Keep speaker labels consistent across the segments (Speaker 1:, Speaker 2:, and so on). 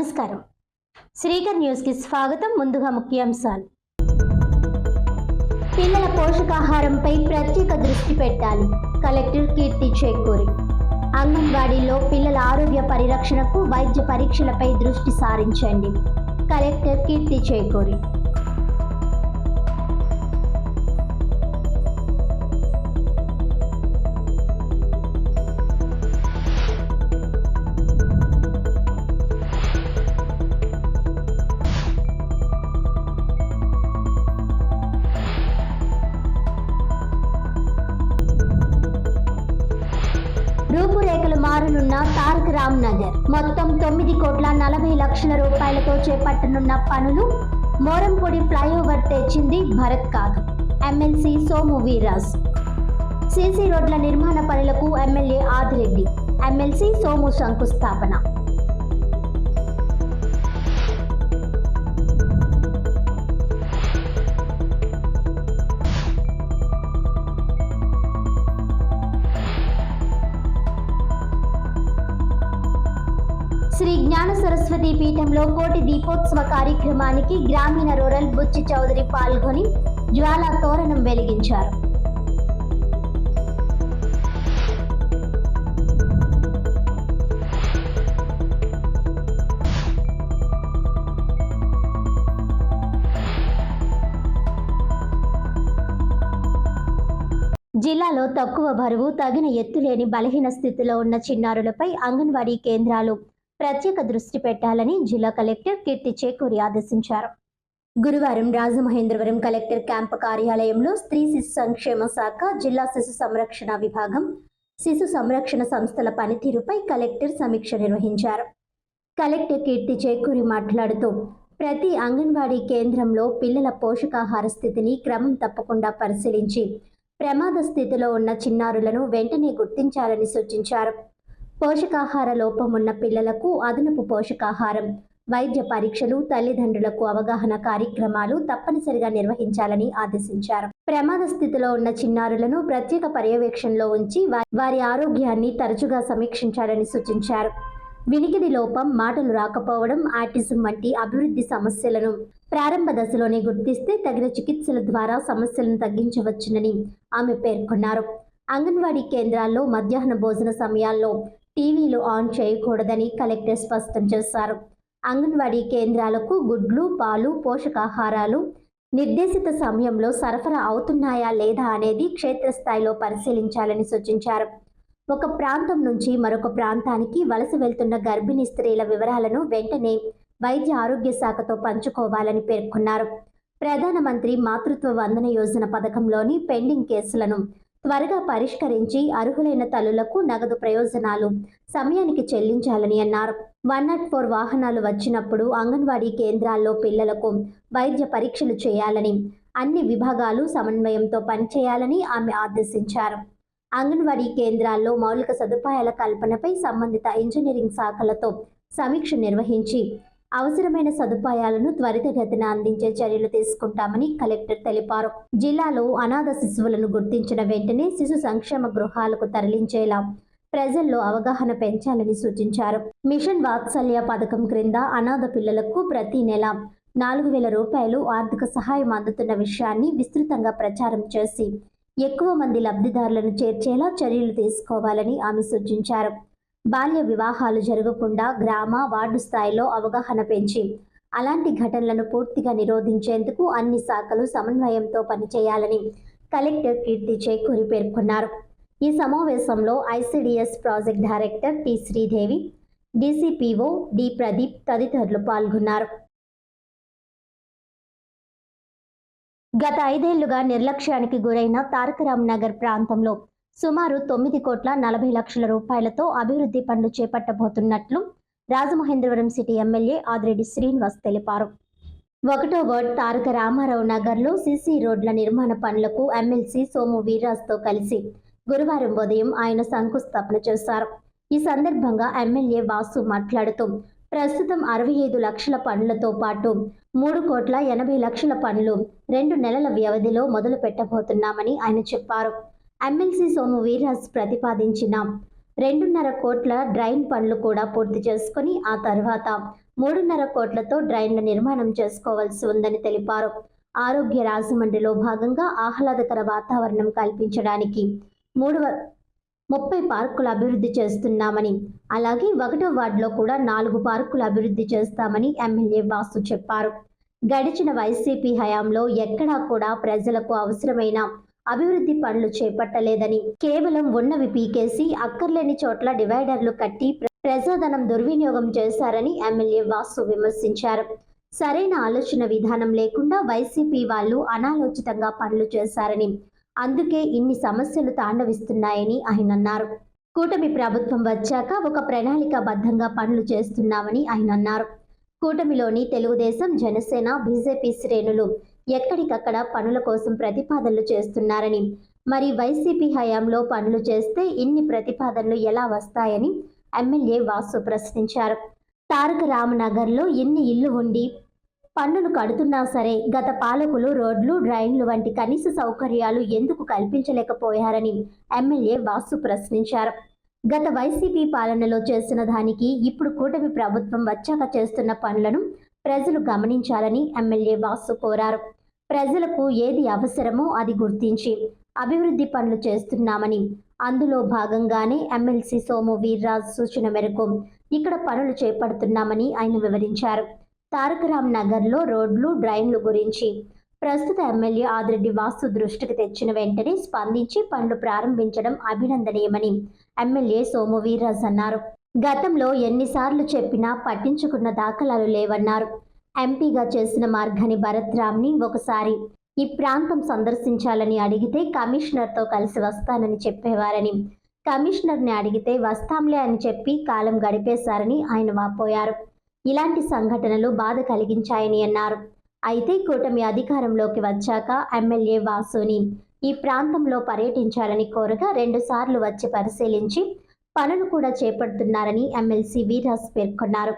Speaker 1: నమస్కారం. శ్రీకర్ న్యూస్ కి స్వాగతం. ముందుగా ముఖ్యాంశాలు. పిల్లల పోషకాహారంపై ప్రత్యేక దృష్టి పెట్టాలి. కలెక్టర్ కీర్తి చేకూరి. అంగన్వాడీలో పిల్లల ఆరోగ్య పరిరక్షణకు వైద్య పరీక్షలపై దృష్టి సారించండి. కలెక్టర్ కీర్తి చేకూరి. రూపురేఖలు మారనున్న తారక రామ్ నగర్. మొత్తం 9,40,00,000 రూపాయలతో చేపట్టనున్న పనులు. మోరంపొడి ఫ్లైఓవర్ తెచ్చింది భరత్ కాదు. ఎమ్మెల్సీ సోము వీర్రాజ్. సీసీ రోడ్ల నిర్మాణ పనులకు ఎమ్మెల్యే ఆదిరెడ్డి, ఎమ్మెల్సీ సోము శంకుస్థాపన. శ్రీ జ్ఞాన సరస్వతి పీఠంలో కోటి దీపోత్సవ కార్యక్రమానికి గ్రామీణ రూరల్ బుచ్చి చౌదరి పాల్గొని జ్వాలా తోరణం వెలిగించారు. జిల్లాలో తక్కువ బరువు, తగిన ఎత్తులేని బలహీన స్థితిలో ఉన్న చిన్నారులపై అంగన్వాడీ కేంద్రాలు ప్రత్యేక దృష్టి పెట్టాలని జిల్లా కలెక్టర్ కీర్తి చేకూరి ఆదేశించారు. గురువారం రాజమహేంద్రవరం కలెక్టర్ క్యాంపు కార్యాలయంలో స్త్రీ శిశు సంక్షేమ శాఖ, జిల్లా శిశు సంరక్షణ విభాగం, శిశు సంరక్షణ సంస్థల పనితీరుపై కలెక్టర్ సమీక్ష నిర్వహించారు. కలెక్టర్ కీర్తి చేకూరి మాట్లాడుతూ, ప్రతి అంగన్వాడీ కేంద్రంలో పిల్లల పోషకాహార స్థితిని క్రమం తప్పకుండా పరిశీలించి ప్రమాద స్థితిలో ఉన్న చిన్నారులను వెంటనే గుర్తించాలని సూచించారు. పోషకాహార లోపం ఉన్న పిల్లలకు అదనపు పోషకాహారం, వైద్య పరీక్షలు, తల్లిదండ్రులకు అవగాహన కార్యక్రమాలు తప్పనిసరిగా నిర్వహించాలని ఆదేశించారు. ప్రమాద స్థితిలో ఉన్న చిన్నారులను ప్రత్యేక పర్యవేక్షణలో ఉంచి వారి ఆరోగ్యాన్ని తరచుగా సమీక్షించాలని సూచించారు. వినికిడి లోపం, మాటలు రాకపోవడం, ఆటిజం వంటి అభివృద్ధి సమస్యలను ప్రారంభ దశలోనే గుర్తిస్తే తగిన చికిత్సల ద్వారా సమస్యలను తగ్గించవచ్చునని ఆమె పేర్కొన్నారు. అంగన్వాడీ కేంద్రాల్లో మధ్యాహ్న భోజన సమయాల్లో టీవీలు ఆన్ చేయకూడదని కలెక్టర్ స్పష్టం చేశారు. అంగన్వాడీ కేంద్రాలకు గుడ్లు, పాలు, పోషకాహారాలు నిర్దేశిత సమయంలో సరఫరా అవుతున్నాయా లేదా అనేది క్షేత్రస్థాయిలో పరిశీలించాలని సూచించారు. ఒక ప్రాంతం నుంచి మరొక ప్రాంతానికి వలస వెళ్తున్న గర్భిణీ స్త్రీల వివరాలను వెంటనే వైద్య ఆరోగ్య శాఖతో పంచుకోవాలని పేర్కొన్నారు. ప్రధానమంత్రి మాతృత్వ వందన యోజన పథకంలోని పెండింగ్ కేసులను త్వరగా పరిష్కరించి అర్హులైన తల్లులకు నగదు ప్రయోజనాలు సమయానికి చెల్లించాలని అన్నారు. 104 వాహనాలు వచ్చినప్పుడు అంగన్వాడీ కేంద్రాల్లో పిల్లలకు వైద్య పరీక్షలు చేయాలని, అన్ని విభాగాలు సమన్వయంతో పనిచేయాలని ఆమె ఆదేశించారు. అంగన్వాడీ కేంద్రాల్లో మౌలిక సదుపాయాల కల్పనపై సంబంధిత ఇంజనీరింగ్ శాఖలతో సమీక్ష నిర్వహించి అవసరమైన సదుపాయాలను త్వరితగతిన అందించే చర్యలు తీసుకుంటామని కలెక్టర్ తెలిపారు. జిల్లాలో అనాథ శిశువులను గుర్తించిన వెంటనే శిశు సంక్షేమ గృహాలకు తరలించేలా ప్రజల్లో అవగాహన పెంచాలని సూచించారు. మిషన్ వాత్సల్య పథకం క్రింద అనాథ పిల్లలకు ప్రతి నెల 4,000 రూపాయలు ఆర్థిక సహాయం అందుతున్న విషయాన్ని విస్తృతంగా ప్రచారం చేసి ఎక్కువ మంది లబ్ధిదారులను చేర్చేలా చర్యలు తీసుకోవాలని ఆమె సూచించారు. బాల్య వివాహాలు జరగకుండా గ్రామ, వార్డు స్థాయిలో అవగాహన పెంచి అలాంటి ఘటనలను పూర్తిగా నిరోధించేందుకు అన్ని శాఖలు సమన్వయంతో పనిచేయాలని కలెక్టర్ కీర్తి చేకూరి పేర్కొన్నారు. ఈ సమావేశంలో ICDS project director T Sridevi, DCPO D Pradeep తదితరులు పాల్గొన్నారు. గత 5 ఏళ్లుగా నిర్లక్ష్యానికి గురైన తారక రామ్ నగర్ ప్రాంతంలో సుమారు 9,40,00,000 రూపాయలతో అభివృద్ధి పనులు చేపట్టబోతున్నట్లు రాజమహేంద్రవరం సిటీ ఎమ్మెల్యే ఆదిరెడ్డి శ్రీనివాస్ తెలిపారు. 1వ వార్డ్ తారక రామారావు నగర్లో సీసీ రోడ్ల నిర్మాణ పనులకు ఎమ్మెల్సీ సోము వీర్రాజ్తో కలిసి గురువారం ఉదయం ఆయన శంకుస్థాపన చేశారు. ఈ సందర్భంగా ఎమ్మెల్యే వాసు మాట్లాడుతూ, ప్రస్తుతం 65 లక్షల పనులతో పాటు 3,80,00,000 పనులు 2 నెలల వ్యవధిలో మొదలు పెట్టబోతున్నామని ఆయన చెప్పారు. ఎమ్మెల్సీ సోము వీర్రాజ్ ప్రతిపాదించిన 2.5 కోట్ల డ్రైన్ పనులు కూడా పూర్తి చేసుకుని ఆ తర్వాత 3.5 కోట్లతో డ్రైన్ల నిర్మాణం చేసుకోవాల్సి ఉందని తెలిపారు. ఆరోగ్య రాజమండ్రిలో భాగంగా ఆహ్లాదకర వాతావరణం కల్పించడానికి 30 పార్కులు అభివృద్ధి చేస్తున్నామని, అలాగే 1వ వార్డులో కూడా 4 పార్కులు అభివృద్ధి చేస్తామని ఎమ్మెల్యే వాసు చెప్పారు. గడిచిన వైసీపీ హయాంలో ఎక్కడా కూడా ప్రజలకు అవసరమైన అభివృద్ధి పనులు చేపట్టలేదని, కేవలం ఉన్నవి పీకేసి అక్కర్లేని చోట్ల డివైడర్లు కట్టి ప్రజాధనం దుర్వినియోగం చేశారని ఎమ్మెల్యే వాసు విమర్శించారు. సరైన ఆలోచన విధానం లేకుండా వైసీపీ వాళ్ళు అనాలోచితంగా పనులు చేశారని, అందుకే ఇన్ని సమస్యలు తాండవిస్తున్నాయని ఆయన అన్నారు. కూటమి ప్రభుత్వం వచ్చాక ఒక ప్రణాళికాబద్ధంగా పనులు చేస్తున్నామని ఆయన అన్నారు. కూటమిలోని తెలుగుదేశం, జనసేన, బీజేపీ శ్రేణులు ఎక్కడికక్కడ పనుల కోసం ప్రతిపాదనలు చేస్తున్నారని, మరి వైసీపీ హయాంలో పనులు చేస్తే ఇన్ని ప్రతిపాదనలు ఎలా వస్తాయని ఎమ్మెల్యే వాసు ప్రశ్నించారు. తారక రామనగర్లో ఎన్ని ఇళ్లు ఉండి పన్నులు కడుతున్నా సరే గత పాలకులు రోడ్లు, డ్రైన్లు వంటి కనీస సౌకర్యాలు ఎందుకు కల్పించలేకపోయారని ఎమ్మెల్యే వాసు ప్రశ్నించారు. గత వైసీపీ పాలనలో చేసిన దానికి ఇప్పుడు కూటమి ప్రభుత్వం వచ్చాక చేస్తున్న పనులను ప్రజలు గమనించాలని ఎమ్మెల్యే వాసు కోరారు. ప్రజలకు ఏది అవసరమో అది గుర్తించి అభివృద్ధి పనులు చేస్తున్నామని, అందులో భాగంగానే ఎమ్మెల్సీ సోము వీర్రాజు సూచన మేరకు ఇక్కడ పనులు చేపడుతున్నామని ఆయన వివరించారు. తారక రామనగర్లో రోడ్లు, డ్రైన్లు గురించి ప్రస్తుత ఎమ్మెల్యే ఆదిరెడ్డి వాసు దృష్టికి తెచ్చిన వెంటనే స్పందించి పనులు ప్రారంభించడం అభినందనీయమని ఎమ్మెల్యే సోము వీర్రాజు అన్నారు. గతంలో ఎన్నిసార్లు చెప్పినా పట్టించుకున్న దాఖలాలు లేవన్నారు. ఎంపీగా చేసిన మార్గాని భరత్ రామ్ని ఒకసారి ఈ ప్రాంతం సందర్శించాలని అడిగితే కమిషనర్తో కలిసి వస్తానని చెప్పేవారని, కమిషనర్ని అడిగితే వస్తాంలే అని చెప్పి కాలం గడిపేశారని ఆయన వాపోయారు. ఇలాంటి సంఘటనలు బాధ కలిగించాయని అన్నారు. అయితే కూటమి అధికారంలోకి వచ్చాక ఎమ్మెల్యే వాసుని ఈ ప్రాంతంలో పర్యటించాలని కోరగా 2 సార్లు వచ్చి పరిశీలించి పనులు కూడా చేపడుతున్నారని ఎమ్మెల్సీ వీర్రాజు పేర్కొన్నారు.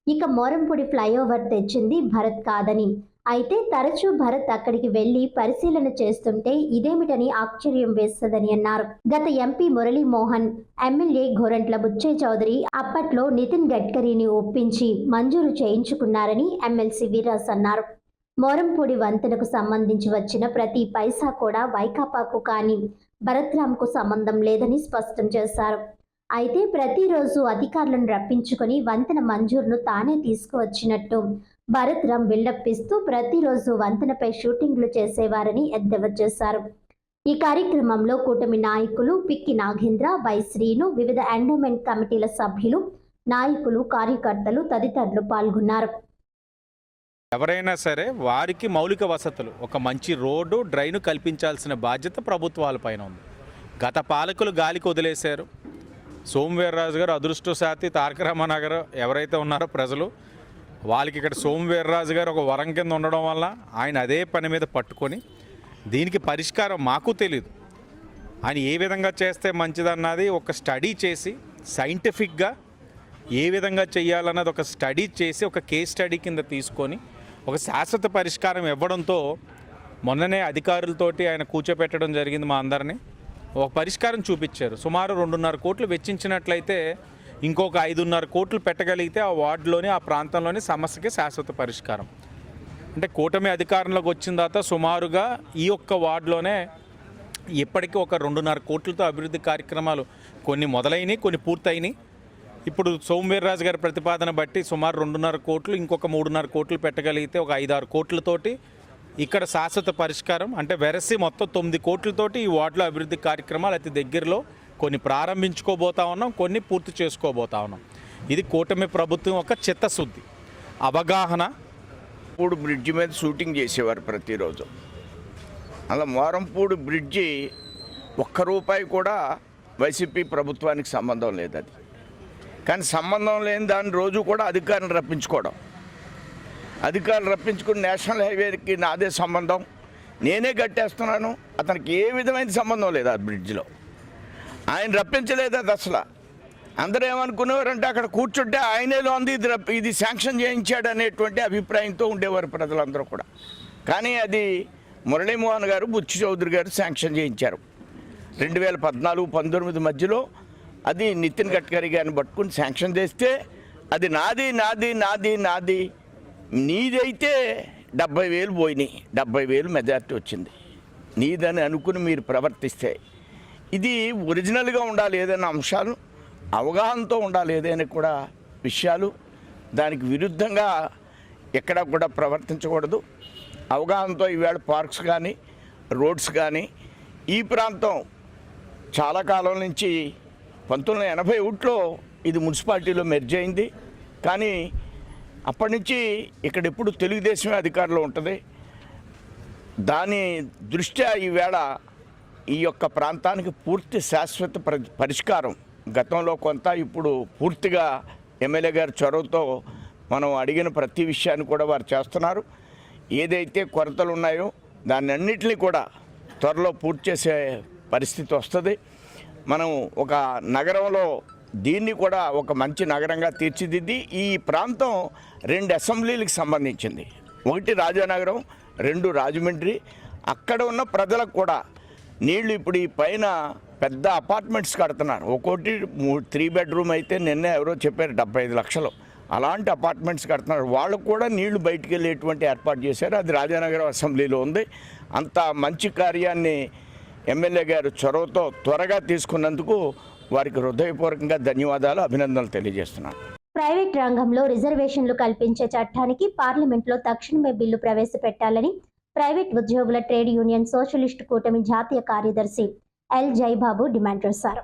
Speaker 1: ఇక మోరంపూడి ఫ్లైఓవర్ తెచ్చింది భరత్ కాదని, అయితే తరచూ భరత్ అక్కడికి వెళ్లి పరిశీలన చేస్తుంటే ఇదేమిటని ఆశ్చర్యం వేస్తదని అన్నారు. గత ఎంపీ మురళీమోహన్, ఎమ్మెల్యే గోరంట్ల బుచ్చయ్య చౌదరి అప్పట్లో నితిన్ గడ్కరీని ఒప్పించి మంజూరు చేయించుకున్నారని ఎమ్మెల్సీ వీర్రాజు అన్నారు. మోరంపూడి వంతెనకు సంబంధించి వచ్చిన ప్రతి పైసా కూడా వైకాపాకు కానీ భరత్ రామ్కు సంబంధం లేదని స్పష్టం చేశారు. అయితే ప్రతిరోజు అధికారులను రప్పించుకొని వంతెన మంజూరును తానే తీసుకువచ్చినట్టు భరత్ రామ్ విన్నప్పిస్తూ ప్రతిరోజు వంతెనపై షూటింగ్లు చేసేవారని ఎద్దేవా చేశారు. ఈ కార్యక్రమంలో కూటమి నాయకులు పిక్కి నాగేంద్ర, వై శ్రీను, వివిధ ఎండోమెంట్ కమిటీల సభ్యులు, నాయకులు, కార్యకర్తలు తదితరులు పాల్గొన్నారు.
Speaker 2: ఎవరైనా సరే వారికి మౌలిక వసతులు, ఒక మంచి రోడ్డు, డ్రైను కల్పించాల్సిన బాధ్యత ప్రభుత్వాలపైన ఉంది. గత పాలకులు గాలికి వదిలేశారు. సోము వీర్రాజు గారు అదృష్టశాతి తారక రామనగర్ ఎవరైతే ఉన్నారో ప్రజలు వాళ్ళకి ఇక్కడ సోము వీర్రాజు గారు ఒక వరం కింద ఉండడం వల్ల ఆయన అదే పని మీద పట్టుకొని దీనికి పరిష్కారం మాకు తెలియదు, ఆయన ఏ విధంగా చేస్తే మంచిదన్నది ఒక స్టడీ చేసి సైంటిఫిక్గా ఏ విధంగా చేయాలన్నది ఒక స్టడీ చేసి ఒక కేస్ స్టడీ కింద తీసుకొని ఒక శాశ్వత పరిష్కారం ఇవ్వడంతో మొన్ననే అధికారులతోటి ఆయన కూర్చోపెట్టడం జరిగింది. మా అందరినీ ఒక పరిష్కారం చూపించారు. సుమారు 2.5 కోట్లు వెచ్చించినట్లయితే ఇంకొక 5.5 కోట్లు పెట్టగలిగితే ఆ వార్డులోని ఆ ప్రాంతంలోని సమస్యకి శాశ్వత పరిష్కారం. అంటే కూటమి అధికారంలోకి వచ్చిన తర్వాత సుమారుగా ఈ ఒక్క వార్డులోనే ఇప్పటికీ ఒక 2.5 కోట్లతో అభివృద్ధి కార్యక్రమాలు కొన్ని మొదలైనవి, కొన్ని పూర్తయినాయి. ఇప్పుడు సోము వీర్రాజు గారి ప్రతిపాదన బట్టి సుమారు 2.5 కోట్లు, ఇంకొక 3.5 కోట్లు పెట్టగలిగితే ఒక 5-6 కోట్లతోటి ఇక్కడ శాశ్వత పరిష్కారం, అంటే వెరసి మొత్తం 9 కోట్లతోటి ఈ వార్డులో అభివృద్ధి కార్యక్రమాలు అతి దగ్గరలో కొన్ని ప్రారంభించుకోబోతా ఉన్నాం, కొన్ని పూర్తి చేసుకోబోతా ఉన్నాం. ఇది కూటమి ప్రభుత్వం యొక్క చిత్తశుద్ధి, అవగాహన.
Speaker 3: మోరంపూడి బ్రిడ్జి మీద షూటింగ్ చేసేవారు ప్రతిరోజు. అలా మోరంపూడి బ్రిడ్జి ₹1 కూడా వైసీపీ ప్రభుత్వానికి సంబంధం లేదు. అది కానీ సంబంధం లేని దాని రోజు కూడా అధికారులు రప్పించుకుని నేషనల్ హైవేకి నాదే సంబంధం, నేనే కట్టేస్తున్నాను, అతనికి ఏ విధమైన సంబంధం లేదు ఆ బ్రిడ్జిలో. ఆయన రప్పించలేదు అది అసలు. అందరూ ఏమనుకునేవారంటే అక్కడ కూర్చుంటే ఆయనేలో ఉంది, ఇది శాంక్షన్ చేయించాడు అనేటువంటి అభిప్రాయంతో ఉండేవారు ప్రజలందరూ కూడా. కానీ అది మురళీమోహన్ గారు, బుచ్చి చౌదరి గారు శాంక్షన్ చేయించారు. 2014-19 మధ్యలో అది నితిన్ గడ్కరీ గారిని పట్టుకుని శాంక్షన్ చేస్తే అది నాది నాది నాది నాది నీదైతే 70,000 పోయినాయి, 70,000 మెజార్టీ వచ్చింది. నీదని అనుకుని మీరు ప్రవర్తిస్తే ఇది ఒరిజినల్గా ఉండాలి, ఏదైనా అంశాలు అవగాహనతో ఉండాలి, ఏదైనా కూడా విషయాలు దానికి విరుద్ధంగా ఎక్కడా కూడా ప్రవర్తించకూడదు. అవగాహనతో ఈవేళ పార్క్స్ కానీ రోడ్స్ కానీ ఈ ప్రాంతం చాలా కాలం నుంచి 1981లో ఇది మున్సిపాలిటీలో మెర్జ్ అయింది. కానీ అప్పటి నుంచి ఇక్కడ ఎప్పుడు తెలుగుదేశమే అధికారంలో ఉంటుంది. దాని దృష్ట్యా ఈవేళ ఈ యొక్క ప్రాంతానికి పూర్తి శాశ్వత పరిష్కారం గతంలో కొంత, ఇప్పుడు పూర్తిగా ఎమ్మెల్యే గారి చొరవతో మనం అడిగిన ప్రతి విషయాన్ని కూడా వారు చేస్తున్నారు. ఏదైతే కొరతలు ఉన్నాయో దాన్ని అన్నింటినీ కూడా త్వరలో పూర్తి చేసే పరిస్థితి వస్తుంది. మనం ఒక నగరంలో దీన్ని కూడా ఒక మంచి నగరంగా తీర్చిదిద్ది ఈ ప్రాంతం 2 అసెంబ్లీలకు సంబంధించింది. 1 రాజానగరం, 2 రాజమండ్రి. అక్కడ ఉన్న ప్రజలకు కూడా నీళ్లు ఇప్పుడు ఈ పైన పెద్ద అపార్ట్మెంట్స్ కడుతున్నారు. ఒక్కోటి 3 బెడ్రూమ్ అయితే నిన్న ఎవరో చెప్పారు 75 లక్షలు. అలాంటి అపార్ట్మెంట్స్ కడుతున్నారు. వాళ్ళకు కూడా నీళ్లు బయటికి వెళ్ళేటువంటి ఏర్పాటు చేశారు. అది రాజానగరం అసెంబ్లీలో ఉంది. అంత మంచి కార్యాన్ని ఎమ్మెల్యే గారు చొరవతో త్వరగా తీసుకున్నందుకు వారికి హృదయపూర్వకంగా ధన్యవాదాలు, అభినందనలు తెలియజేస్తున్నాను.
Speaker 1: ప్రైవేట్ రంగంలో రిజర్వేషన్లు కల్పించే చట్టానికి పార్లమెంట్లో తక్షణమే బిల్లు ప్రవేశపెట్టాలని ప్రైవేట్ ఉద్యోగుల ట్రేడ్ యూనియన్ సోషలిస్టు కూటమి జాతీయ కార్యదర్శి ఎల్ జైబాబు డిమాండ్ చేశారు.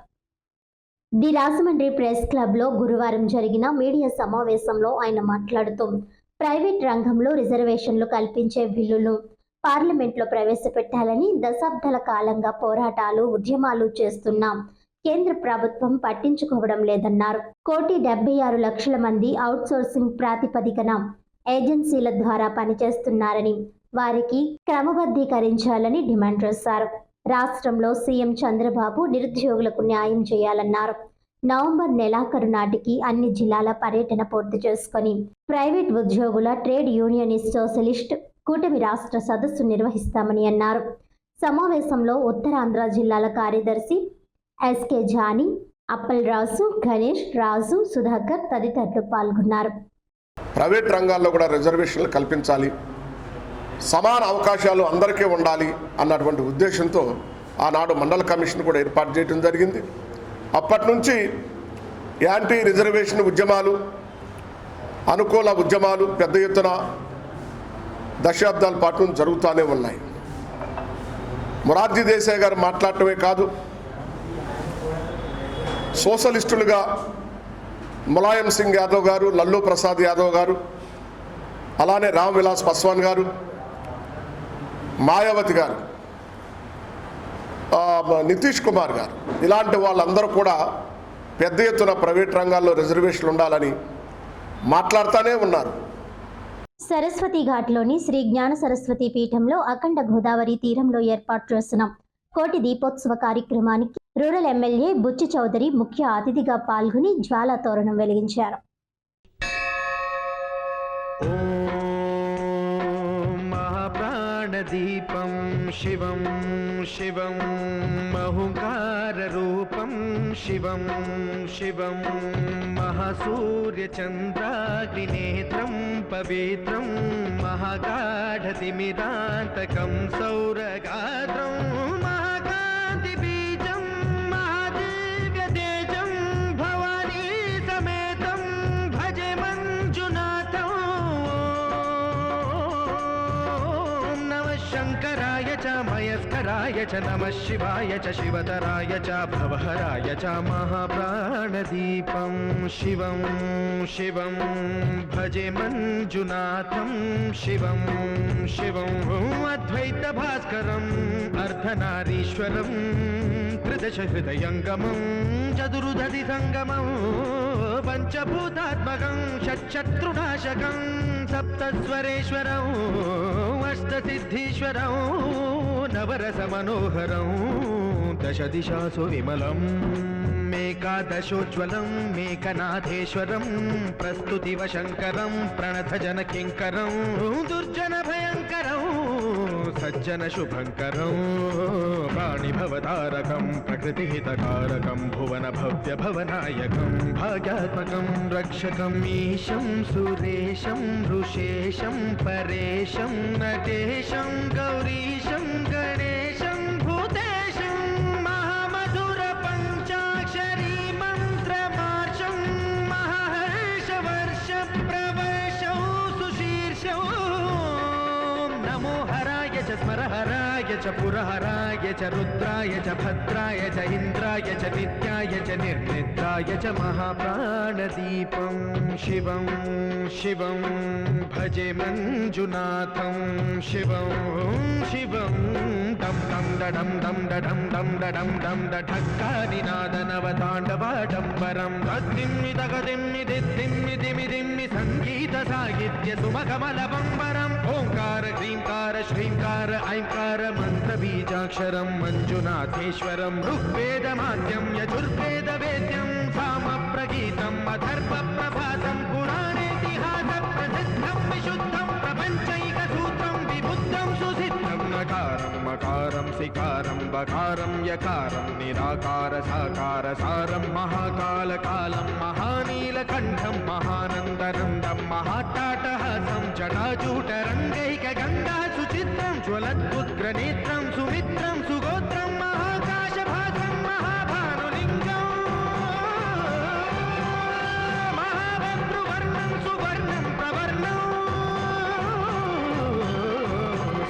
Speaker 1: ది రాజమండ్రి ప్రెస్ క్లబ్లో గురువారం జరిగిన మీడియా సమావేశంలో ఆయన మాట్లాడుతూ ప్రైవేట్ రంగంలో రిజర్వేషన్లు కల్పించే బిల్లును పార్లమెంట్లో ప్రవేశపెట్టాలని దశాబ్దాల కాలంగా పోరాటాలు, ఉద్యమాలు చేస్తున్నాం. కేంద్ర ప్రభుత్వం పట్టించుకోవడం లేదన్నారు. 1,76,00,000 మంది అవుట్సోర్సింగ్ ప్రాతిపదికన ఏజెన్సీల ద్వారా పనిచేస్తున్నారని, వారికి క్రమబద్ధీకరించాలని డిమాండ్ చేశారు. రాష్ట్రంలో సీఎం చంద్రబాబు నిరుద్యోగులకు న్యాయం చేయాలన్నారు. నవంబర్ నెలాఖరు నాటికి అన్ని జిల్లాల పర్యటన పూర్తి చేసుకుని ప్రైవేట్ ఉద్యోగుల ట్రేడ్ యూనియనిస్ట్ సోషలిస్ట్ కూటమి రాష్ట్ర సదస్సు నిర్వహిస్తామని అన్నారు. సమావేశంలో ఉత్తరాంధ్ర జిల్లాల కార్యదర్శి ఎస్కే జానీ, అప్పల్ రాజు, గణేష్, రాజు, సుధాకర్ తదితరులు పాల్గొన్నారు.
Speaker 4: ప్రైవేట్ రంగాల్లో కూడా రిజర్వేషన్లు కల్పించాలి, సమాన అవకాశాలు అందరికీ ఉండాలి అన్నటువంటి ఉద్దేశంతో ఆనాడు మండల కమిషన్ కూడా ఏర్పాటు చేయడం జరిగింది. అప్పటి నుంచి యాంటీ రిజర్వేషన్ ఉద్యమాలు, అనుకూల ఉద్యమాలు పెద్ద ఎత్తున దశాబ్దాల పాటు జరుగుతూనే ఉన్నాయి. మొరార్జీ దేశాయ్ గారు మాట్లాడటమే కాదు, సోషలిస్టులుగా ములాయం సింగ్ యాదవ్ గారు, లల్లూ ప్రసాద్ యాదవ్ గారు, అలానే రామ్ విలాస్ పాస్వాన్ గారు, మాయావతి గారు, నితీష్ కుమార్ గారు, ఇలాంటి వాళ్ళందరూ కూడా పెద్ద ఎత్తున ప్రైవేట్ రంగాల్లో రిజర్వేషన్లు ఉండాలని మాట్లాడుతూనే ఉన్నారు.
Speaker 1: సరస్వతి ఘాట్లోని శ్రీ జ్ఞాన సరస్వతి పీఠంలో అఖండ గోదావరి తీరంలో ఏర్పాటు చేసిన కోటి దీపోత్సవ కార్యక్రమానికి రూరల్ ఎమ్మెల్యే బుచ్చి చౌదరి ముఖ్య అతిథిగా పాల్గొని జ్వాలా తోరణం వెలిగించారు.
Speaker 5: దీపం శివం శివం మహుంకార రూపం శివం శివం మహాసూర్యచంద్రాగ్నినేత్రం పవిత్రం మహాగాఢతిమిరాంతకం సౌరగాత్రం మహాకాంతి బీజం మహాదివ్యతేజం భవానీ సమేతం భజే మంజునాథం. శంకరాయ చ మయస్కరాయ చ నమః శివాయ చ శివతరాయ చ భవహరాయ చ మహాప్రాణదీపం శివం శివం భజే మంజునాథం శివం శివం అద్వైత భాస్కరం అర్ధనారీశ్వరం త్రిదశ హృదయంగమం చతుర్దశి సంగమం పంచభూతాత్మకం షట్శత్రునాశకం సప్తస్వరేశ్వరం అష్టసిద్ధీశ్వరం నవరస మనోహరం దశ దిశాసు విమలం మేకాదశోజ్వలం మేకనాథేశ్వరం ప్రస్తుతివ శంకరం ప్రణత జన కింకరం దుర్జన భయంకరం सज्जन शुभङ्करं प्राणिभवतारकं प्रकृतिहितकारकं भुवन भव्य भवनायकं भाग्यात्मकं रक्षकम् ईशं सुरेशं ऋषेशं परेशं नटेशं गौरीशं गणेशं भूतेशं महामधुर पञ्चाक्षरी मन्त्रमार्षं महाहर्षवर्ष प्रवर्षौ सुशीर्षौ नमो हराय च स्मरहराय च पुरहराय च रुद्राय च भद्राय च इन्द्राय च नित्याय च निर्निद्राय च महाप्राणदीपं शिवं शिवं भजे मञ्जुनाथं शिवं शिवं डं डं डडं डं डडं डं डडं डं डढक्कानिनादनवताण्डवाडम्बरं तद्दिम्मि तगदिम्मि दिद्दिम्मि दिमिदिम्मि सङ्गीतसाहित्य सुमकमलबम्बरम् ओङ्कार ह्रीङ्कार श्रीङ्कार ऐङ्कार मन्त्रबीजाक्षरं मञ्जुनाथेश्वरं ऋग्वेदमाद्यं यजुर्वेदवेद्यं सामप्रगीतम् अथर्वप्रभातं पुराणेतिहासप्रसिद्धं विशुद्धं प्रपञ्चैकसूत्रं विबुद्धं सुसिद्धं नकारं मकारं सिकारं बकारं यकारं निराकार साकार सारं महाकालकालं महानीलकण्ठं महानन्दनन्दं महाट्टाटहासं जटाजूटरङ्गैकगङ्गा सुचित्रं ज्वलद्उग्रनेत्रं सुमित्रं सुगोत्रं महाकाशभासं महाभानुलिङ्गं महाभद्रुवर्णं सुवर्णं प्रवर्णं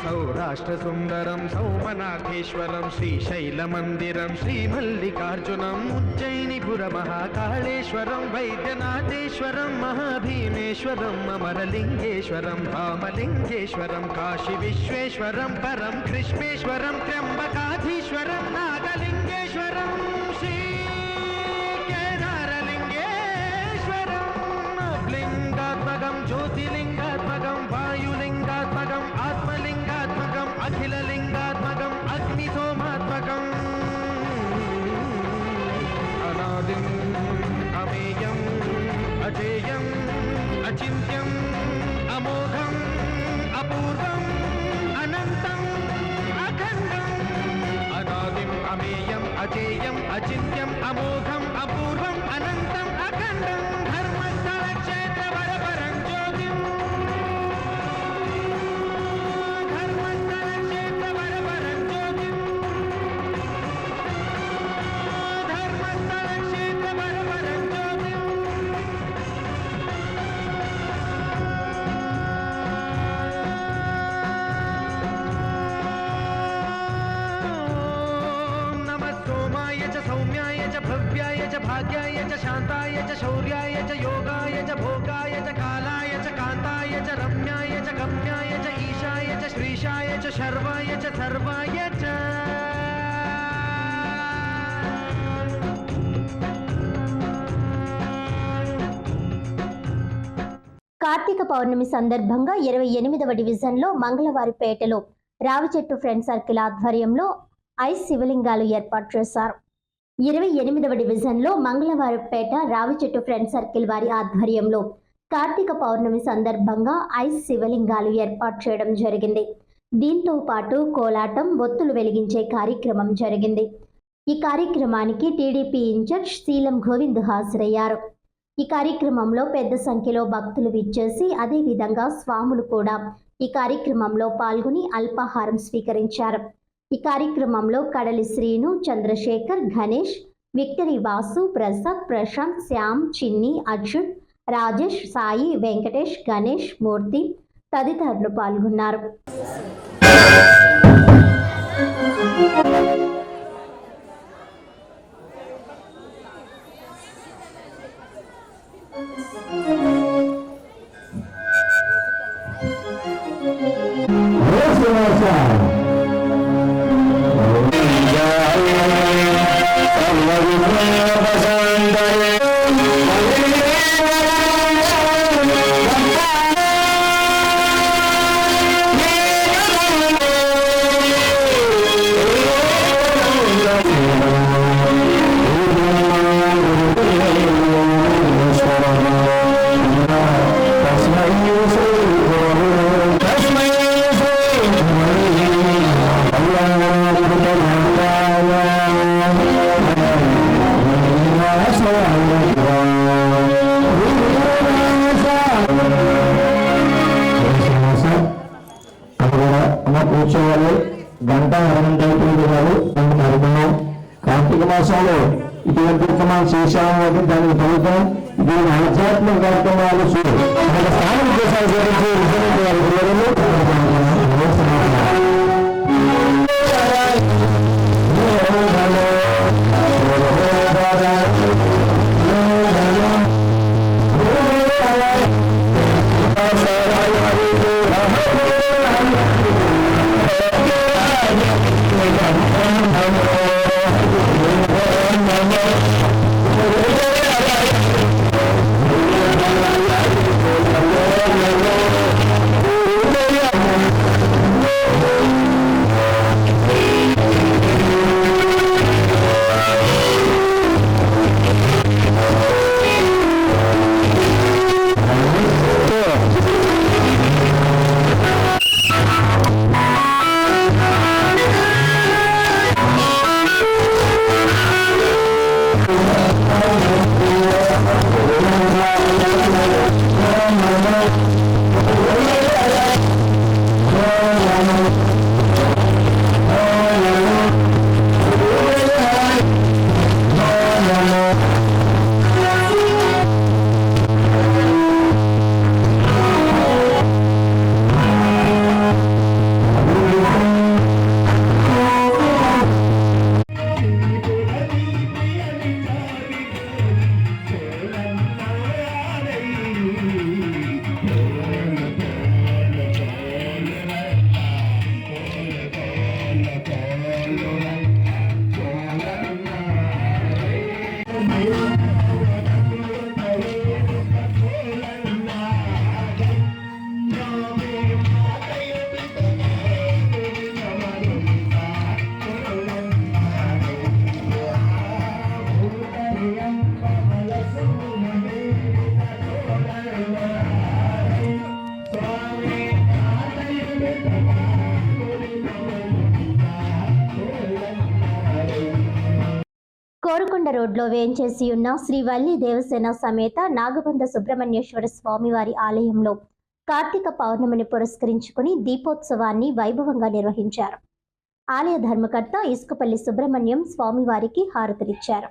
Speaker 5: सौराष्ट्रसुन्दरं सौमनाथेश्वरं श्रीशैलमन्दिरं श्रीमल्लिकार्जुनम् उज्जयिनीपुरमहाकाळेश्वरं वैद्यनाथेश्वरं महाभीमेश्वरम् अमरलिङ्गेश्वरं धामलिङ्गेश्वरं काशीविश्वेश्वरं परं कृष्णेश्वरं त्र्यम्बकाधीश्वरं नागलिङ्गेश्वरं श्रीकेदारलिङ्गेश्वरं लिङ्गात्मकं ज्योतिलिङ्गात्मकं वायुलिङ्गात्मकम् आत्मलिङ्गात्मकम् अखिललिङ्गात्मकम् अग्निसोमात्मकम् अनादिम् अमेयम् अजेयम् अचिन्त्यम् अमोघम् अपूर्वम् अनन्तम् अखण्डम् अनादिम् अमेयम् अजेयम् अचिन्त्यम् अमोघम् अपूर्वम् अनन्तम् अखण्डम् धर्मस्थलक्षेत्रवरपरं ज्योतिम् धर्मस्थलक्षेत्रवरपरं ज्योतिम् धर्मस्थलक्षेत्रवरपरं ज्योतिम् नमः सोमाय च सौम्याय च भव्याय च भाग्याय च शान्ताय च शौर्याय च योगाय च भोगाय च कालाय च कान्ताय च रम्याय च गम्याय च ईशाय च श्रीशाय च शर्वाय च सर्वाय च
Speaker 1: కార్తీక పౌర్ణమి సందర్భంగా 28వ డివిజన్లో మంగళవారిపేటలో రావిచెట్టు ఫ్రెండ్ సర్కిల్ ఆధ్వర్యంలో 5 శివలింగాలు ఏర్పాటు చేశారు. 28వ డివిజన్లో మంగళవారిపేట రావిచెట్టు ఫ్రెండ్ సర్కిల్ వారి ఆధ్వర్యంలో కార్తీక పౌర్ణమి సందర్భంగా 5 శివలింగాలు ఏర్పాటు చేయడం జరిగింది. దీంతో పాటు కోలాటం, ఒత్తులు వెలిగించే కార్యక్రమం జరిగింది. ఈ కార్యక్రమానికి టీడీపీ ఇన్ఛార్జ్ శీలం గోవింద్ హాజరయ్యారు. ఈ కార్యక్రమంలో పెద్ద సంఖ్యలో భక్తులు విచ్చేసి అదేవిధంగా స్వాములు కూడా ఈ కార్యక్రమంలో పాల్గొని అల్పాహారం స్వీకరించారు. ఈ కార్యక్రమంలో కడలి శ్రీను, చంద్రశేఖర్, గణేష్, విక్టరీ, వాసు, ప్రసాద్, ప్రశాంత్, శ్యామ్, చిన్ని, అచ్యుత్, రాజేష్, సాయి, వెంకటేష్, గణేష్, మూర్తి తదితరులు పాల్గొన్నారు.
Speaker 6: ఆనందపూడి గారు దానికి కార్యక్రమం కార్తీక మాసంలో ఇటువంటి కార్యక్రమాలు చేశాము అంటే దానికి ఫలితం దీని ఆధ్యాత్మిక కార్యక్రమాలు మన స్థానం చేశారు గురించి విజయనగరం గారి పిల్లలు
Speaker 1: కోరుకొండ రోడ్లో వేంచేసి ఉన్న శ్రీ వల్లి దేవసేన సమేత నాగబంధ సుబ్రహ్మణ్యేశ్వర స్వామివారి ఆలయంలో కార్తీక పౌర్ణమిని పురస్కరించుకుని దీపోత్సవాన్ని వైభవంగా నిర్వహించారు. ఆలయ ధర్మకర్త ఇసుకపల్లి సుబ్రహ్మణ్యం స్వామివారికి హారతులిచ్చారు.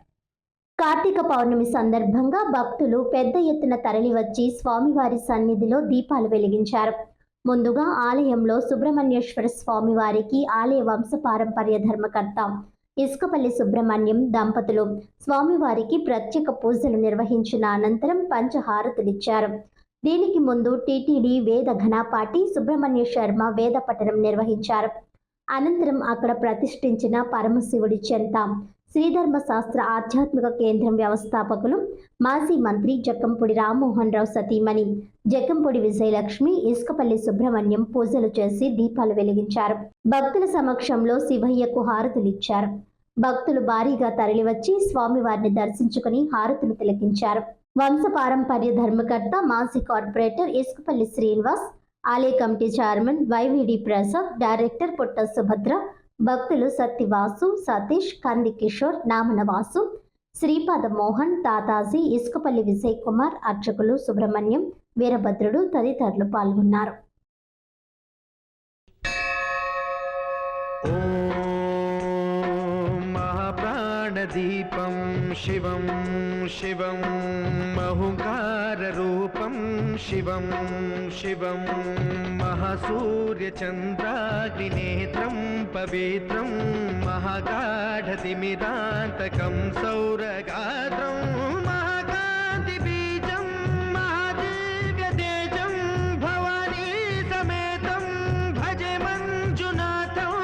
Speaker 1: కార్తీక పౌర్ణమి సందర్భంగా భక్తులు పెద్ద ఎత్తున తరలివచ్చి స్వామివారి సన్నిధిలో దీపాలు వెలిగించారు. ముందుగా ఆలయంలో సుబ్రహ్మణ్యేశ్వర స్వామివారికి ఆలయ వంశపారంపర్య ధర్మకర్త ఇసుకపల్లి సుబ్రహ్మణ్యం దంపతులు స్వామివారికి ప్రత్యేక పూజలు నిర్వహించిన అనంతరం పంచహారతులిచ్చారు. దీనికి ముందు టీటీడీ వేద ఘనపాటి సుబ్రహ్మణ్య శర్మ వేద పఠనం నిర్వహించారు. అనంతరం అక్కడ ప్రతిష్ఠించిన పరమశివుడి చెంత శ్రీధర్మ శాస్త్ర ఆధ్యాత్మిక కేంద్రం వ్యవస్థాపకులు మాజీ మంత్రి జక్కంపూడి రామ్మోహన్ రావు సతీమణి జక్కంపూడి విజయలక్ష్మి ఇసుకపల్లి సుబ్రహ్మణ్యం పూజలు చేసి దీపాలు వెలిగించారు. భక్తుల సమక్షంలో శివయ్యకు హారతులిచ్చారు. భక్తులు భారీగా తరలివచ్చి స్వామివారిని దర్శించుకుని హారతులు తిలకించారు. వంశపారంపర్య ధర్మకర్త మాజీ కార్పొరేటర్ ఇసుకపల్లి శ్రీనివాస్, ఆలయ కమిటీ చైర్మన్ వైవిడి ప్రసాద్, డైరెక్టర్ పుట్ట సుభద్ర, భక్తులు సత్తివాసు, సతీష్, కంది కిషోర్, నామన వాసు, శ్రీపాద మోహన్, తాతాజీ, ఇసుకపల్లి విజయ్ కుమార్, అర్చకులు సుబ్రహ్మణ్యం, వీరభద్రుడు తదితరులు పాల్గొన్నారు.
Speaker 5: దీపం శివం శివం మహుంకారరూపం శివం శివం మహాసూర్యచంద్రాగ్నినేత్రం పవిత్రం మహాగాఢతిమిరాంతకం సౌరగాత్రం మహాకాంతిబీజం మహాదివ్యతేజం భవానీ సమేతం భజే మంజునాథం.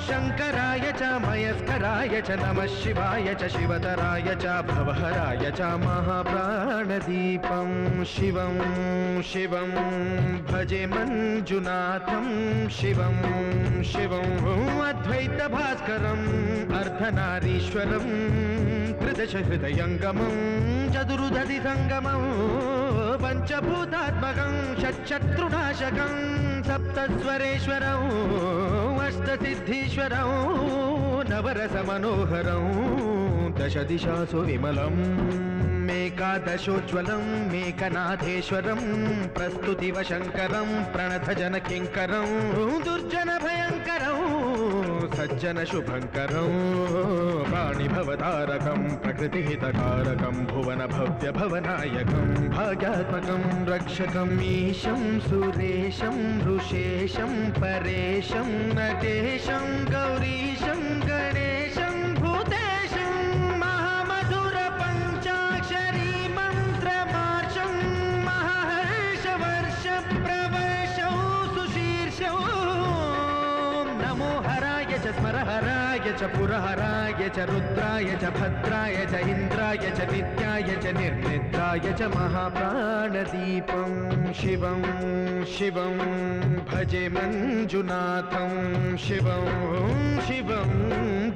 Speaker 5: శంకరాయ చ మయస్కరాయ చ నమః శివాయ చ శివతరాయ చ భవహరాయ చ మహాప్రాణదీపం శివం శివం భజే మంజునాథం శివం శివం అద్వైత భాస్కరం అర్ధనారీశ్వరం త్రిదశ హృదయంగమం చతురుదధి సంగమం పంచభూతాత్మకం షట్శత్రునాశకం సప్తస్వరేశ్వరం అష్టసిద్ధీశ్వరం నవరస మనోహరం దశ దిశాసు విమలం మేకాదశోజ్వలం మేకనాథేశ్వరం ప్రస్తుతివ శంకరం ప్రణతజన కింకరం దుర్జన భయంకరం సజ్జన శుభంకరం ప్రాణిభవతారకం ప్రకృతిహితకారకం భువన భవ్య భవనాయకం భాగ్యాత్మకం రక్షకం ఈశం సురేశం ఋషేశం పరేశం నటేశం గౌరీశం గణేశం భూతేశం మహామధుర పంచాక్షరీ మంత్రమార్షం మహర్షవర్ష ప్రవర్షం సుశీర్షం నమో హరాయ చ స్మరహరాయ చ పురహరాయ చ రుద్రాయ చ భద్రాయ చ ఇంద్రాయ చ నిత్యాయ చ నిర్నిద్రాయ చ మహాప్రాణదీపం శివం శివం భజే మంజునాథం శివం శివం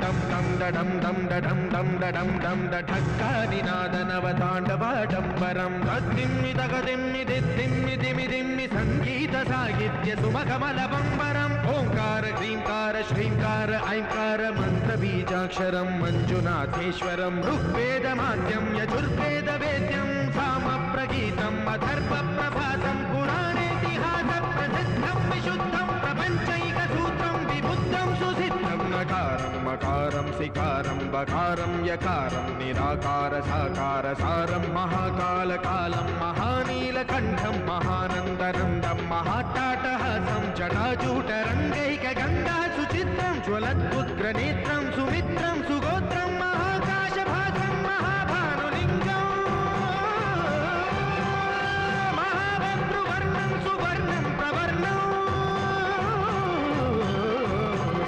Speaker 5: డం డం డడం డం డడం డం డడం డం ఢక్కానినాదనవతాండవాడంబరం తద్దిమ్మి తగదిమ్మి దిద్దిమ్మి దిమి దిమ్మి సంగీత సాహిత్య సుమకమల బంబరం ఓంకార హ్రీంకార శ్రీంకార ఐంకార మంత్ర బీజాక్షరం మంజునాథేశ్వరం ఋగ్వేదమాద్యం యజుర్వేద వేద్యం సామ ప్రగీతం అథర్వ ప్రభాతం పురాణేతిహాస ప్రసిద్ధం విశుద్ధం ప్రపంచైక సూత్రం విబుద్ధం సుసిద్ధం నకారం మకారం సికారం బకారం యకారం నిరాకార సాకార సారం మహాకాల కాలం మహానీలకంఠం మహానందనందం మహాటాటహాసం జటాజూటరంగైక గంగా సుచిత్రం జ్వలద్భుగ్రనేత్రం సుమిత్రం సుగోత్రం మహాకాశభాగం మహాభానులింగం మహాభద్రువర్ణం సువర్ణం ప్రవర్ణం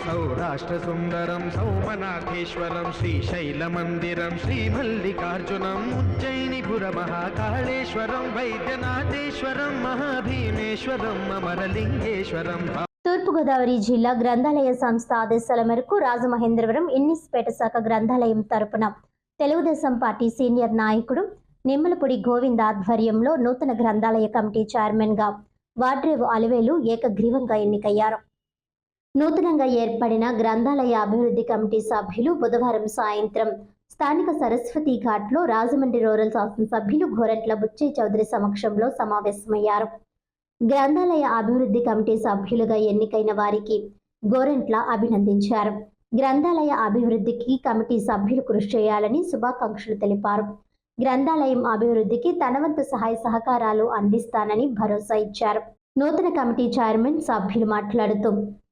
Speaker 5: సౌరాష్ట్ర సుందరం సౌమనాథేశ్వరం శ్రీశైలమందిరం శ్రీమల్లికార్జునం ఉజ్జయినిపుర మహాకాళేశ్వరం వైద్యనాథేశ్వరం మహాభీమేశ్వరం అమరలింగేశ్వరం.
Speaker 1: తూర్పుగోదావరి జిల్లా గ్రంథాలయ సంస్థ ఆదేశాల మేరకు రాజమహేంద్రవరం ఇన్నిస్పేట శాఖ గ్రంథాలయం తరపున తెలుగుదేశం పార్టీ సీనియర్ నాయకుడు నిమ్మలపూడి గోవింద్ ఆధ్వర్యంలో నూతన గ్రంథాలయ కమిటీ చైర్మన్గా వాడ్రేవు అలివేలు ఏకగ్రీవంగా ఎన్నికయ్యారు. నూతనంగా ఏర్పడిన గ్రంథాలయ అభివృద్ధి కమిటీ సభ్యులు బుధవారం సాయంత్రం స్థానిక సరస్వతి ఘాట్లో రాజమండ్రి రూరల్ శాసనసభ్యులు గోరంట్ల బుచ్చయ్య చౌదరి సమక్షంలో సమావేశమయ్యారు. గ్రంథాలయ అభివృద్ధి కమిటీ సభ్యులుగా ఎన్నికైన వారికి గోరంట్ల అభినందించారు. గ్రంథాలయ అభివృద్ధికి కమిటీ సభ్యులు కృషి చేయాలని శుభాకాంక్షలు తెలిపారు. గ్రంథాలయం అభివృద్ధికి తన వంతు సహాయ సహకారాలు అందిస్తానని భరోసా ఇచ్చారు. నూతన కమిటీ చైర్మన్ సభ్యులు మాట్లాడుతూ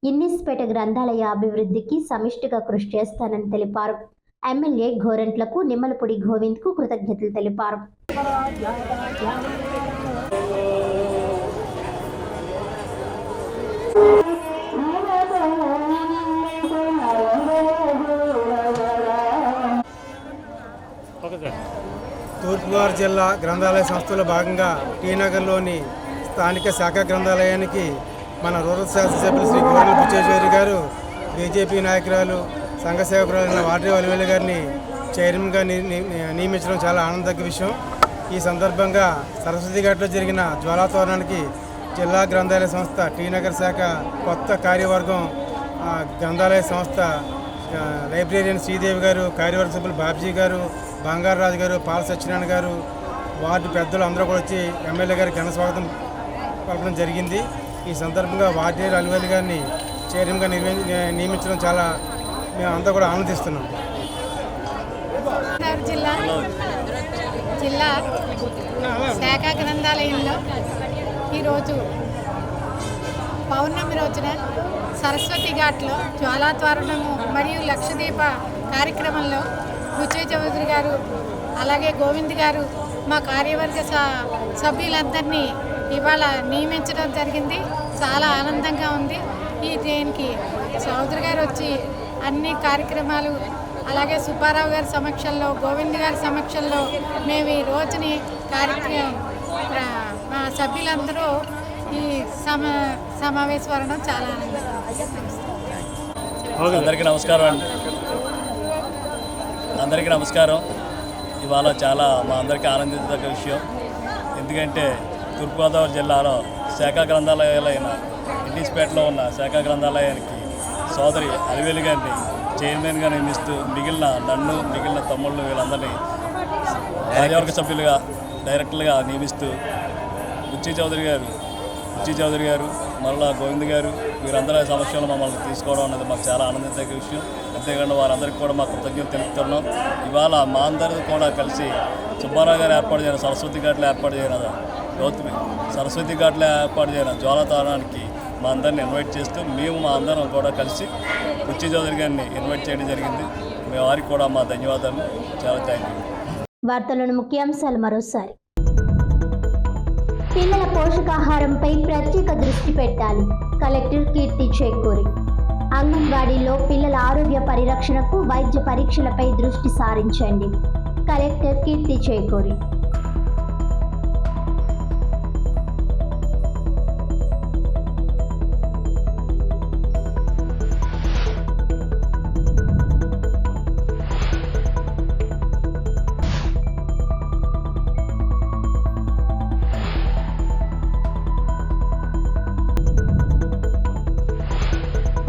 Speaker 1: ఇన్నిస్పేట గ్రంథాలయ అభివృద్ధికి సమిష్టిగా కృషి చేస్తానని తెలిపారు. ఎమ్మెల్యే గోరంట్లకు నిమ్మలపూడి గోవింద్కు కృతజ్ఞతలు తెలిపారు.
Speaker 7: తూర్పుగోదావరి జిల్లా గ్రంథాలయ సంస్థలో భాగంగా టీనగర్లోని స్థానిక శాఖ గ్రంథాలయానికి మన రూరల్ శాసనసభ్యులు శ్రీ గోరంట్ల బుచ్చయ్య చౌదరి గారు, బీజేపీ నాయకురాలు సంఘ సేవకురాలైన వాడ్రేవు అలివేలు గారిని చైర్మన్గా నియమించడం చాలా ఆనందదగ్గ విషయం. ఈ సందర్భంగా సరస్వతి ఘాట్లో జరిగిన జ్వాలాతోరణానికి జిల్లా గ్రంథాలయ సంస్థ టీనగర్ శాఖ కొత్త కార్యవర్గం, గ్రంథాలయ సంస్థ లైబ్రేరియన్ శ్రీదేవి గారు, కార్యవర్గ సభ్యులు బాబ్జీ గారు, బంగారరాజు గారు, పాల సత్యనారాయణ గారు, వార్డు పెద్దలు అందరూ కూడా వచ్చి ఎమ్మెల్యే గారికి ఘన స్వాగతం పలకడం జరిగింది. ఈ సందర్భంగా వాడ్రేవు అలివేలు గారిని చైర్మన్గా నియమించడం చాలా మేమంతా కూడా ఆనందిస్తున్నాం.
Speaker 8: జిల్లా శాఖ గ్రంథాలయంలో ఈరోజు పౌర్ణమి రోజున సరస్వతి ఘాట్లో జ్వాలాత్వారణము మరియు లక్షదీప కార్యక్రమంలో బుచ్చయ్య చౌదరి గారు అలాగే గోవింద్ గారు మా కార్యవర్గ సభ్యులందరినీ ఇవాళ నియమించడం జరిగింది. చాలా ఆనందంగా ఉంది. దీనికి చౌదరి గారు వచ్చి అన్ని కార్యక్రమాలు అలాగే సుబ్బారావు గారి సమక్షంలో, గోవింద్ గారి సమక్షంలో మేము ఈ రోజుని మా సభ్యులందరూ ఈ సమావేశవరణం చాలా ఆనందంగా.
Speaker 9: అందరికీ నమస్కారం అండి. అందరికీ నమస్కారం. ఇవాళ చాలా మా అందరికీ ఆనందించదగ్గ విషయం. ఎందుకంటే తూర్పుగోదావరి జిల్లాలో శాఖా గ్రంథాలయాలైన ఇంటిస్పేటలో ఉన్న శాఖా గ్రంథాలయానికి సోదరి అలివేలు గారిని చైర్మన్గా నియమిస్తూ మిగిలిన తమ్ముళ్ళు వీళ్ళందరినీ కార్యవర్గ సభ్యులుగా డైరెక్టర్లుగా నియమిస్తూ బుచ్చి చౌదరి గారు మరలా గోవింద్ గారు వీరందరి సమక్షంలో మమ్మల్ని తీసుకోవడం అనేది మాకు చాలా ఆనందించే విషయం. అంతేకాకుండా వారందరికీ కూడా మాకు కృతజ్ఞతలు తెలుపుతున్నాం. ఇవాళ మా అందరితో కూడా కలిసి సుబ్బారావు గారు ఏర్పాటు చేయడం సరస్వతి ఘాట్లో ఏర్పాటు చేయడం సరస్వతి ఘాట్లో ఏర్పాటు చేయడం జ్వాలాతారణానికి మా అందరిని ఇన్వైట్ చేస్తూ మేము మా అందరం కూడా కలిసి బుచ్చి చౌదరి గారిని ఇన్వైట్ చేయడం జరిగింది. మీ వారికి కూడా మా ధన్యవాదాలు. చాలా థ్యాంక్ యూ.
Speaker 1: వార్తలను ముఖ్యాంశాలు మరోసారి. పిల్లల పోషకాహారంపై ప్రత్యేక దృష్టి పెట్టాలి. కలెక్టర్ కీర్తి చేకూరి. అంగన్వాడీలో పిల్లల ఆరోగ్య పరిరక్షణకు వైద్య పరీక్షలపై దృష్టి సారించండి. కలెక్టర్ కీర్తి చేకూరి.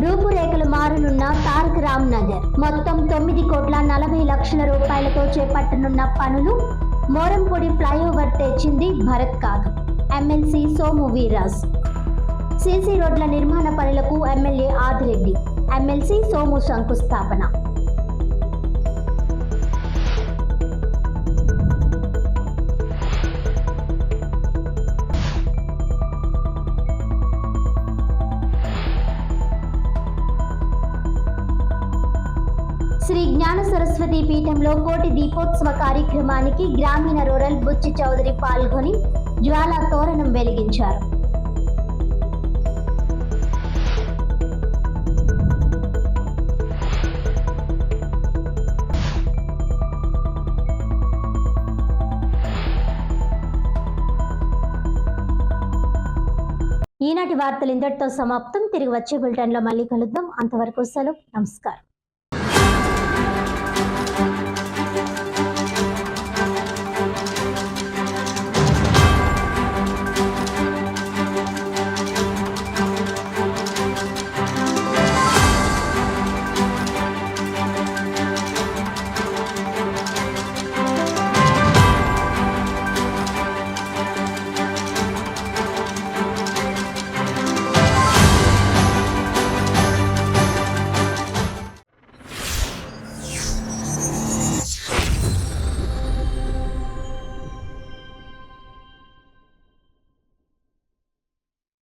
Speaker 1: రూపురేఖలు మారనున్న తారక రామ్ నగర్. మొత్తం 9,40,00,000 రూపాయలతో చేపట్టనున్న పనులు. మోరంపొడి ఫ్లైఓవర్ తెచ్చింది భరత్ కాదు. ఎమ్మెల్సీ సోము వీర్రాజ్. సీసీ రోడ్ల నిర్మాణ పనులకు ఎమ్మెల్యే ఆదిరెడ్డి. ఎమ్మెల్సీ సోము శంకుస్థాపన. శ్రీ జ్ఞాన సరస్వతి పీఠంలో కోటి దీపోత్సవ కార్యక్రమానికి గ్రామీణ రూరల్ బుచ్చి చౌదరి పాల్గొని జ్వాలా తోరణం వెలిగించారు. ఈనాటి వార్తలు ఇంతటితో సమాప్తం. తిరిగి వచ్చే బులెటిన్లో మళ్ళీ కలుద్దాం. అంతవరకు సెలవు. నమస్కారం.